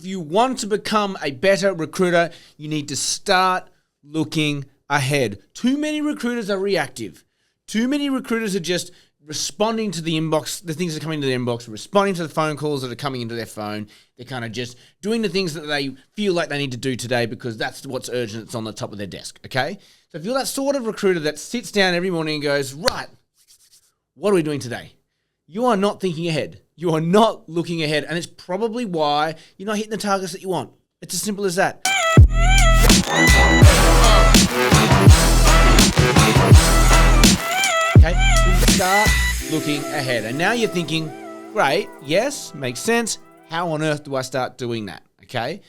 you want to become a better recruiter, you need to start looking ahead. Too many recruiters are reactive. Too many recruiters are just responding to the inbox, the things that are coming into their inbox, responding to the phone calls that are coming into their phone. They're kind of just doing the things that they feel like they need to do today because that's what's urgent, it's on the top of their desk, okay? So if you're that sort of recruiter that sits down every morning and goes, right, what are we doing today? You are not thinking ahead. You are not looking ahead, and it's probably why you're not hitting the targets that you want. It's as simple as that. Okay, so start looking ahead. And now you're thinking, great, yes, makes sense. How on earth do I start doing that? Okay,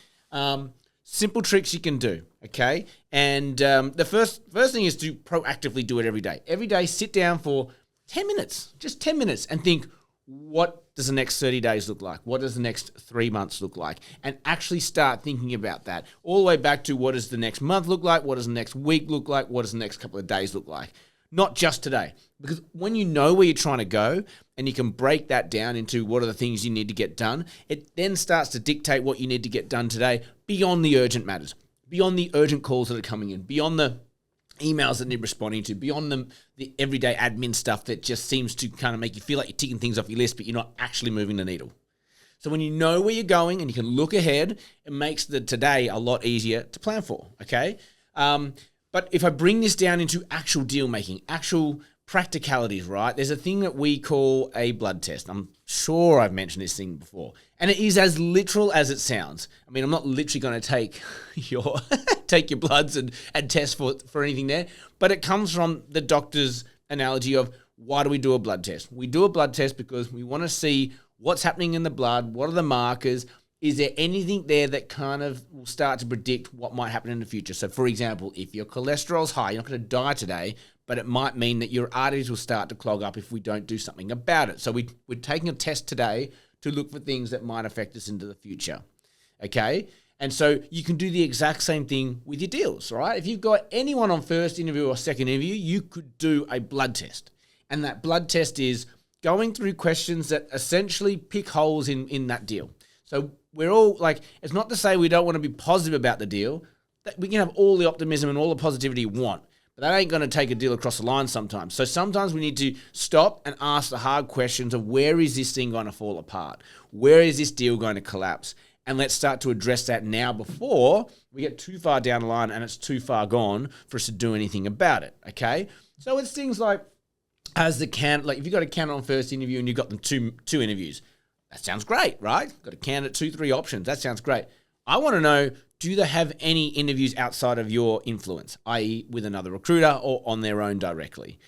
simple tricks you can do. Okay, and the first thing is to proactively do it every day. Every day, sit down for 10 minutes, just 10 minutes, and think, what does the next 30 days look like? What does the next 3 months look like? And actually start thinking about that all the way back to what does the next month look like? What does the next week look like? What does the next couple of days look like? Not just today. Because when you know where you're trying to go and you can break that down into what are the things you need to get done, it then starts to dictate what you need to get done today beyond the urgent matters, beyond the urgent calls that are coming in, beyond the emails that need responding to, beyond the everyday admin stuff that just seems to kind of make you feel like you're ticking things off your list, but you're not actually moving the needle. So when you know where you're going and you can look ahead, it makes the today a lot easier to plan for, okay? But if I bring this down into actual deal making, actual practicalities, right? There's a thing that we call a blood test. I'm sure I've mentioned this thing before. And it is as literal as it sounds. I mean, I'm not literally going to take your take your bloods and test for anything there. But it comes from the doctor's analogy of why do we do a blood test? We do a blood test because we want to see what's happening in the blood, what are the markers, is there anything there that kind of will start to predict what might happen in the future? So, for example, if your cholesterol's high, you're not going to die today, but it might mean that your arteries will start to clog up if we don't do something about it. So we're taking a test today to look for things that might affect us into the future, okay? And so you can do the exact same thing with your deals, right? If you've got anyone on first interview or second interview, you could do a blood test. And that blood test is going through questions that essentially pick holes in that deal. So we're all like, it's not to say we don't want to be positive about the deal. That we can have all the optimism and all the positivity you want, but that ain't going to take a deal across the line sometimes. So sometimes we need to stop and ask the hard questions of where is this thing going to fall apart? Where is this deal going to collapse? And let's start to address that now before we get too far down the line and it's too far gone for us to do anything about it, okay? So it's things like, as the candidate, like if you've got a candidate on first interview and you've got them two interviews, that sounds great, right? Got a candidate, 2-3 options. That sounds great. I want to know, do they have any interviews outside of your influence, i.e. with another recruiter or on their own directly?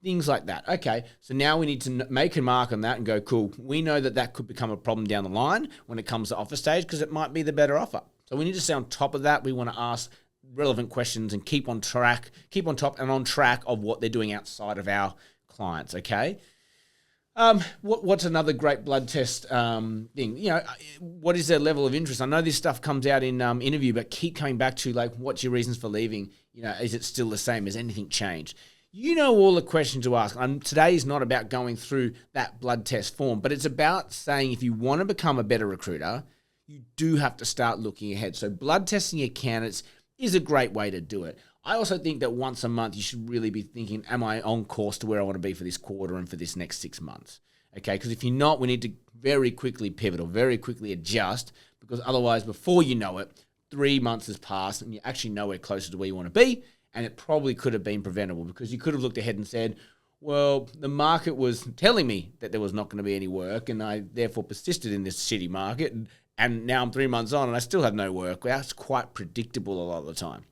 Things like that. Okay, so now we need to make a mark on that and go, cool, we know that could become a problem down the line when it comes to offer stage because it might be the better offer. So we need to stay on top of that. We want to ask relevant questions and keep on top and on track of what they're doing outside of our clients, okay? What's another great blood test thing? You know, what is their level of interest? I know this stuff comes out in interview, but keep coming back to like, what's your reasons for leaving? You know, is it still the same? Has anything changed? You know all the questions to ask. Today is not about going through that blood test form, but it's about saying if you want to become a better recruiter, you do have to start looking ahead. So blood testing your candidates is a great way to do it. I also think that once a month, you should really be thinking, am I on course to where I want to be for this quarter and for this next 6 months? Okay, because if you're not, we need to very quickly pivot or very quickly adjust because otherwise, before you know it, 3 months has passed and you're actually nowhere closer to where you want to be, and it probably could have been preventable because you could have looked ahead and said, well, the market was telling me that there was not going to be any work and I therefore persisted in this shitty market and now I'm 3 months on and I still have no work. Well, that's quite predictable a lot of the time.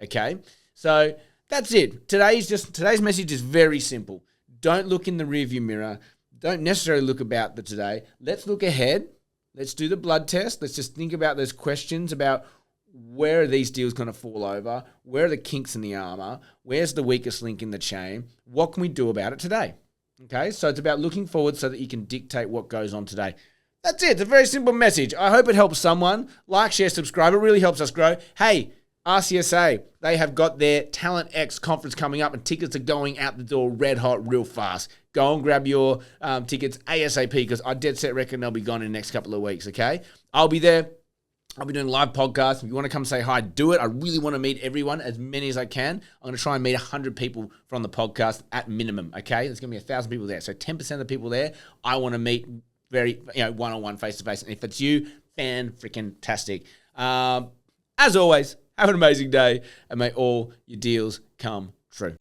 Okay, so that's it. Today's message is very simple. Don't look in the rearview mirror. Don't necessarily look about the today. Let's look ahead. Let's do the blood test. Let's just think about those questions about where are these deals going to fall over? Where are the kinks in the armor? Where's the weakest link in the chain? What can we do about it today? Okay, so it's about looking forward so that you can dictate what goes on today. That's it. It's a very simple message. I hope it helps someone. Like, share, subscribe. It really helps us grow. Hey, RCSA, they have got their TalentX Conference coming up and tickets are going out the door red hot real fast. Go and grab your tickets ASAP because I dead set reckon they'll be gone in the next couple of weeks, okay? I'll be there. I'll be doing live podcasts. If you want to come say hi, do it. I really want to meet everyone, as many as I can. I'm going to try and meet 100 people from the podcast at minimum, okay? There's going to be 1,000 people there. So 10% of the people there, I want to meet very, one-on-one, face-to-face. And if it's you, fan-freaking-tastic. As always, have an amazing day, and may all your deals come true.